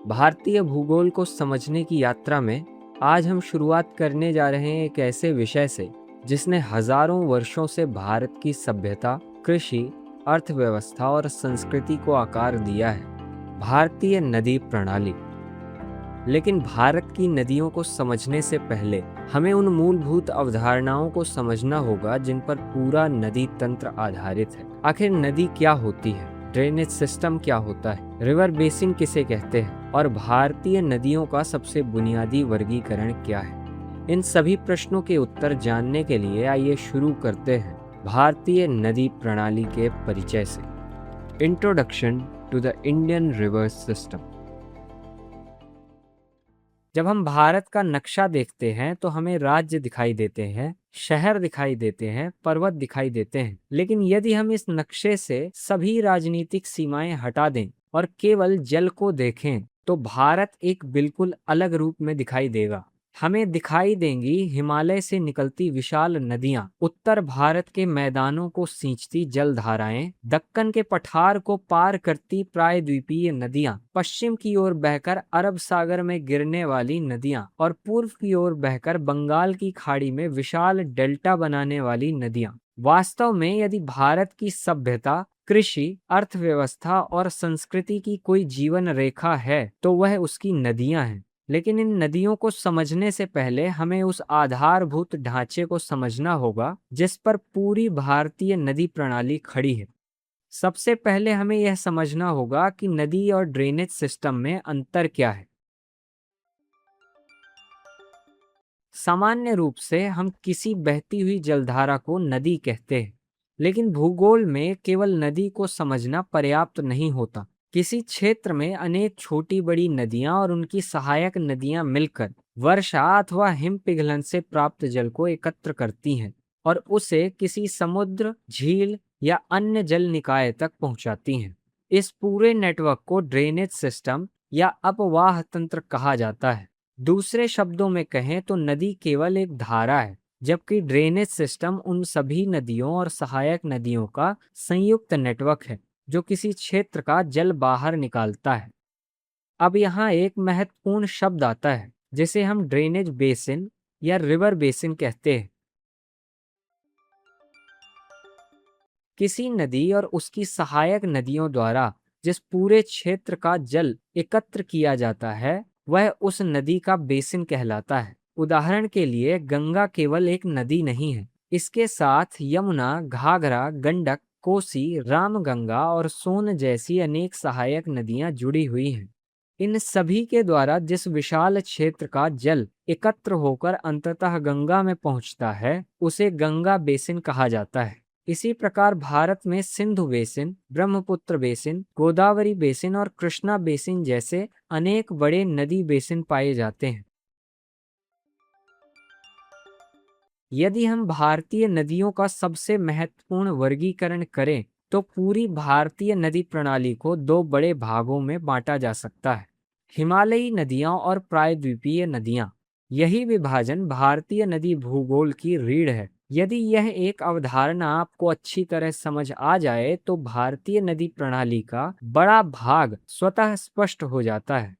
भारतीय भूगोल को समझने की यात्रा में आज हम शुरुआत करने जा रहे हैं एक ऐसे विषय से जिसने हजारों वर्षों से भारत की सभ्यता, कृषि, अर्थव्यवस्था और संस्कृति को आकार दिया है। भारतीय नदी प्रणाली। लेकिन भारत की नदियों को समझने से पहले हमें उन मूलभूत अवधारणाओं को समझना होगा जिन पर पूरा नदी तंत्र आधारित है। आखिर नदी क्या होती है, ड्रेनेज सिस्टम क्या होता है, रिवर बेसिन किसे कहते हैं और भारतीय नदियों का सबसे बुनियादी वर्गीकरण क्या है। इन सभी प्रश्नों के उत्तर जानने के लिए आइए शुरू करते हैं भारतीय नदी प्रणाली के परिचय से। Introduction to the Indian river system. जब हम भारत का नक्शा देखते हैं तो हमें राज्य दिखाई देते हैं, शहर दिखाई देते हैं, पर्वत दिखाई देते हैं। लेकिन यदि हम इस नक्शे से सभी राजनीतिक सीमाएं हटा दें और केवल जल को देखें तो भारत एक बिल्कुल अलग रूप में दिखाई देगा। हमें दिखाई देंगी हिमालय से निकलती विशाल नदियां, उत्तर भारत के मैदानों को सींचती जलधाराएं, दक्कन के पठार को पार करती प्रायद्वीपीय नदियां, पश्चिम की ओर बहकर अरब सागर में गिरने वाली नदियां और पूर्व की ओर बहकर बंगाल की खाड़ी में विशाल डेल्टा बनाने वाली नदियां। वास्तव में यदि भारत की सभ्यता, कृषि, अर्थव्यवस्था और संस्कृति की कोई जीवन रेखा है तो वह उसकी नदियां हैं। लेकिन इन नदियों को समझने से पहले हमें उस आधारभूत ढांचे को समझना होगा जिस पर पूरी भारतीय नदी प्रणाली खड़ी है। सबसे पहले हमें यह समझना होगा कि नदी और ड्रेनेज सिस्टम में अंतर क्या है। सामान्य रूप से हम किसी बहती हुई जलधारा को नदी कहते हैं, लेकिन भूगोल में केवल नदी को समझना पर्याप्त नहीं होता। किसी क्षेत्र में अनेक छोटी बड़ी नदियां और उनकी सहायक नदियां मिलकर वर्षा अथवा हिम पिघलन से प्राप्त जल को एकत्र करती हैं और उसे किसी समुद्र, झील या अन्य जल निकाय तक पहुंचाती हैं। इस पूरे नेटवर्क को ड्रेनेज सिस्टम या अपवाह तंत्र कहा जाता है। दूसरे शब्दों में कहें तो नदी केवल एक धारा है, जबकि ड्रेनेज सिस्टम उन सभी नदियों और सहायक नदियों का संयुक्त नेटवर्क है जो किसी क्षेत्र का जल बाहर निकालता है। अब यहाँ एक महत्वपूर्ण शब्द आता है जिसे हम ड्रेनेज बेसिन या रिवर बेसिन कहते हैं। किसी नदी और उसकी सहायक नदियों द्वारा जिस पूरे क्षेत्र का जल एकत्र किया जाता है वह उस नदी का बेसिन कहलाता है। उदाहरण के लिए गंगा केवल एक नदी नहीं है, इसके साथ यमुना, घाघरा, गंडक, कोसी, रामगंगा और सोन जैसी अनेक सहायक नदियां जुड़ी हुई हैं। इन सभी के द्वारा जिस विशाल क्षेत्र का जल एकत्र होकर अंततः गंगा में पहुंचता है उसे गंगा बेसिन कहा जाता है। इसी प्रकार भारत में Sindhu basin, Brahmaputra basin, Godavari basin और कृष्णा बेसिन जैसे अनेक बड़े नदी बेसिन पाए जाते हैं। यदि हम भारतीय नदियों का सबसे महत्वपूर्ण वर्गीकरण करें तो पूरी भारतीय नदी प्रणाली को दो बड़े भागों में बांटा जा सकता है, हिमालयी नदियां और प्रायद्वीपीय नदियां। यही विभाजन भारतीय नदी भूगोल की रीढ़ है। यदि यह एक अवधारणा आपको अच्छी तरह समझ आ जाए तो भारतीय नदी प्रणाली का बड़ा भाग स्वतः स्पष्ट हो जाता है।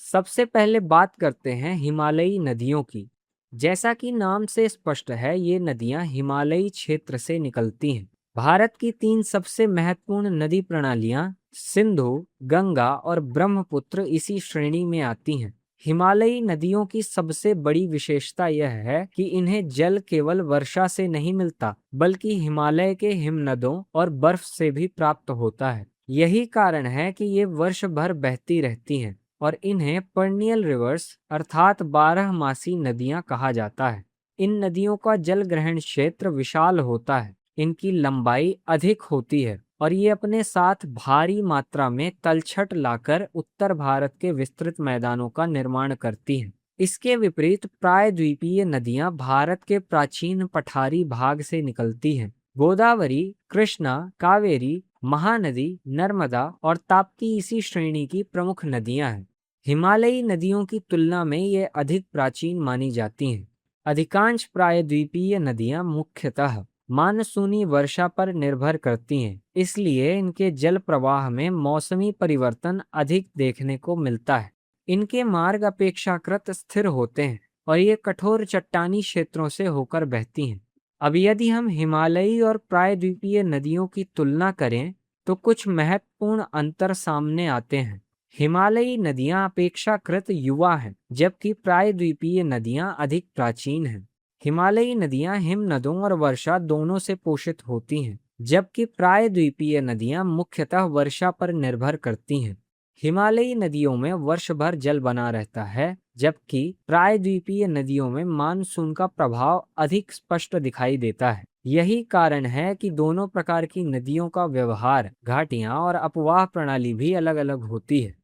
सबसे पहले बात करते हैं हिमालयी नदियों की। जैसा कि नाम से स्पष्ट है, ये नदियां हिमालयी क्षेत्र से निकलती हैं। भारत की तीन सबसे महत्वपूर्ण नदी प्रणालियां सिंधु, गंगा और ब्रह्मपुत्र इसी श्रेणी में आती हैं। हिमालयी नदियों की सबसे बड़ी विशेषता यह है कि इन्हें जल केवल वर्षा से नहीं मिलता, बल्कि हिमालय के हिमनदों और बर्फ से भी प्राप्त होता है। यही कारण है कि ये वर्ष भर बहती रहती हैं और इन्हें पर्नियल रिवर्स अर्थात 12 मासी नदियां कहा जाता है। इन नदियों का जल ग्रहण क्षेत्र विशाल होता है, इनकी लंबाई अधिक होती है और ये अपने साथ भारी मात्रा में तलछट लाकर उत्तर भारत के विस्तृत मैदानों का निर्माण करती हैं। इसके विपरीत प्रायद्वीपीय नदियां भारत के प्राचीन पठारी भाग से निकलती हैं। गोदावरी, कृष्णा, कावेरी, महानदी, नर्मदा और ताप्ती इसी श्रेणी की प्रमुख नदियां हैं। हिमालयी नदियों की तुलना में ये अधिक प्राचीन मानी जाती हैं। अधिकांश प्रायद्वीपीय नदियां मुख्यतः मानसूनी वर्षा पर निर्भर करती हैं, इसलिए इनके जल प्रवाह में मौसमी परिवर्तन अधिक देखने को मिलता है। इनके मार्ग अपेक्षाकृत स्थिर होते हैं और ये कठोर चट्टानी क्षेत्रों से होकर बहती हैं। अब यदि हम हिमालयी और प्रायद्वीपीय नदियों की तुलना करें तो कुछ महत्वपूर्ण अंतर सामने आते हैं। हिमालयी नदियां अपेक्षाकृत युवा हैं, जबकि प्रायद्वीपीय नदियां अधिक प्राचीन हैं। हिमालयी नदियां हिमनदों और वर्षा दोनों से पोषित होती हैं, जबकि प्रायद्वीपीय नदियां मुख्यतः वर्षा पर निर्भर करती हैं। हिमालयी नदियों में वर्ष भर जल बना रहता है, जबकि प्रायद्वीपीय नदियों में मानसून का प्रभाव अधिक स्पष्ट दिखाई देता है। यही कारण है कि दोनों प्रकार की नदियों का व्यवहार, घाटियां और अपवाह प्रणाली भी अलग-अलग होती है।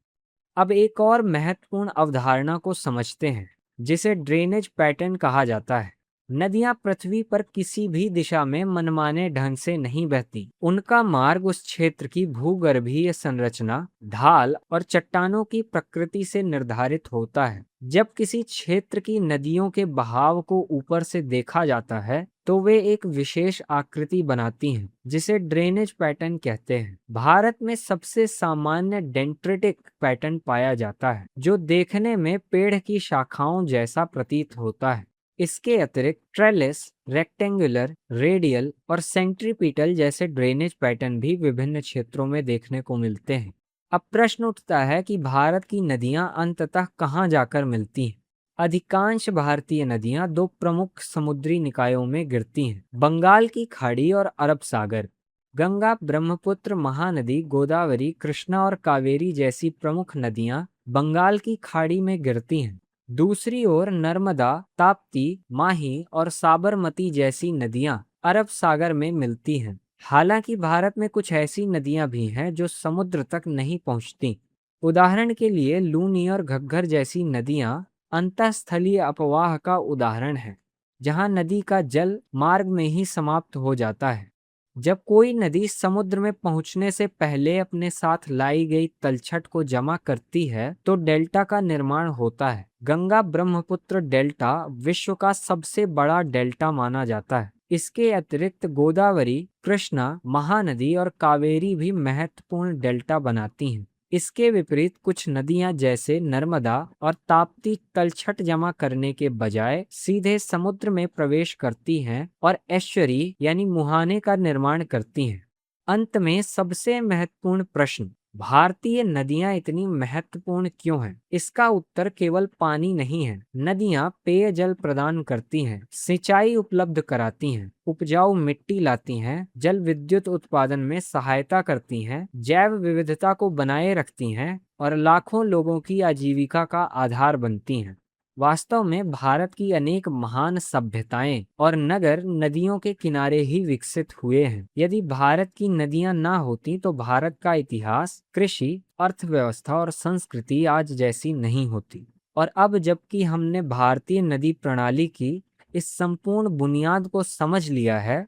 अब एक और महत्वपूर्ण अवधारणा को समझते हैं, जिसे ड्रेनेज पैटर्न कहा जाता है। नदियां पृथ्वी पर किसी भी दिशा में मनमाने ढंग से नहीं बहती। उनका मार्ग उस क्षेत्र की भूगर्भीय संरचना, ढाल और चट्टानों की प्रकृति से निर्धारित होता है। जब किसी क्षेत्र की नदियों के बहाव को ऊपर से देखा जाता है तो वे एक विशेष आकृति बनाती हैं, जिसे ड्रेनेज पैटर्न कहते हैं। भारत में सबसे सामान्य डेंट्रिटिक पैटर्न पाया जाता है, जो देखने में पेड़ की शाखाओं जैसा प्रतीत होता है। इसके अतिरिक्त ट्रेलिस, रेक्टेंगुलर, रेडियल और सेंट्रीपिटल जैसे ड्रेनेज पैटर्न भी विभिन्न क्षेत्रों में देखने को मिलते हैं। अब प्रश्न उठता है कि भारत की नदियां अंततः कहाँ जाकर मिलती हैं। अधिकांश भारतीय नदियां दो प्रमुख समुद्री निकायों में गिरती हैं, बंगाल की खाड़ी और अरब सागर। गंगा, ब्रह्मपुत्र, महानदी, गोदावरी, कृष्णा और कावेरी जैसी प्रमुख नदियां बंगाल की खाड़ी में गिरती हैं। दूसरी ओर नर्मदा, ताप्ती, माही और साबरमती जैसी नदियां अरब सागर में मिलती हैं। हालांकि भारत में कुछ ऐसी नदियां भी हैं जो समुद्र तक नहीं पहुंचती। उदाहरण के लिए लूनी और घग्गर जैसी नदियां अंतःस्थलीय अपवाह का उदाहरण है, जहां नदी का जल मार्ग में ही समाप्त हो जाता है। जब कोई नदी समुद्र में पहुंचने से पहले अपने साथ लाई गई तलछट को जमा करती है तो डेल्टा का निर्माण होता है। गंगा ब्रह्मपुत्र डेल्टा विश्व का सबसे बड़ा डेल्टा माना जाता है। इसके अतिरिक्त गोदावरी, कृष्णा, महानदी और कावेरी भी महत्वपूर्ण डेल्टा बनाती हैं। इसके विपरीत कुछ नदियां जैसे नर्मदा और ताप्ती तलछट जमा करने के बजाय सीधे समुद्र में प्रवेश करती हैं और एस्चुरी यानी मुहाने का निर्माण करती हैं। अंत में सबसे महत्वपूर्ण प्रश्न, भारतीय नदियां इतनी महत्वपूर्ण क्यों हैं? इसका उत्तर केवल पानी नहीं है। नदियां पेयजल प्रदान करती हैं, सिंचाई उपलब्ध कराती हैं, उपजाऊ मिट्टी लाती हैं, जल विद्युत उत्पादन में सहायता करती हैं, जैव विविधता को बनाए रखती हैं और लाखों लोगों की आजीविका का आधार बनती हैं। वास्तव में भारत की अनेक महान सभ्यताएं और नगर नदियों के किनारे ही विकसित हुए हैं। यदि भारत की नदियां ना होती तो भारत का इतिहास, कृषि, अर्थव्यवस्था और संस्कृति आज जैसी नहीं होती। और अब जबकि हमने भारतीय नदी प्रणाली की इस संपूर्ण बुनियाद को समझ लिया है,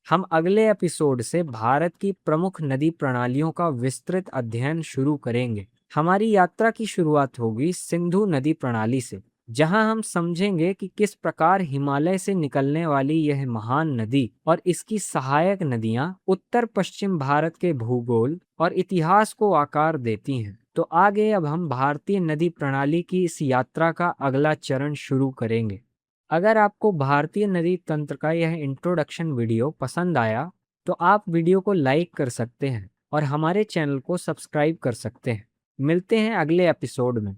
हम अगले एपिसोड से भारत की प्रमुख नदी प्रणालियों का विस्तृत अध्ययन शुरू करेंगे। हमारी यात्रा की शुरुआत होगी सिंधु नदी प्रणाली से, जहां हम समझेंगे कि किस प्रकार हिमालय से निकलने वाली यह महान नदी और इसकी सहायक नदियां उत्तर पश्चिम भारत के भूगोल और इतिहास को आकार देती हैं। तो आगे अब हम भारतीय नदी प्रणाली की इस यात्रा का अगला चरण शुरू करेंगे। अगर आपको भारतीय नदी तंत्र का यह इंट्रोडक्शन वीडियो पसंद आया तो आप वीडियो को लाइक कर सकते हैं और हमारे चैनल को सब्सक्राइब कर सकते हैं। मिलते हैं अगले एपिसोड में।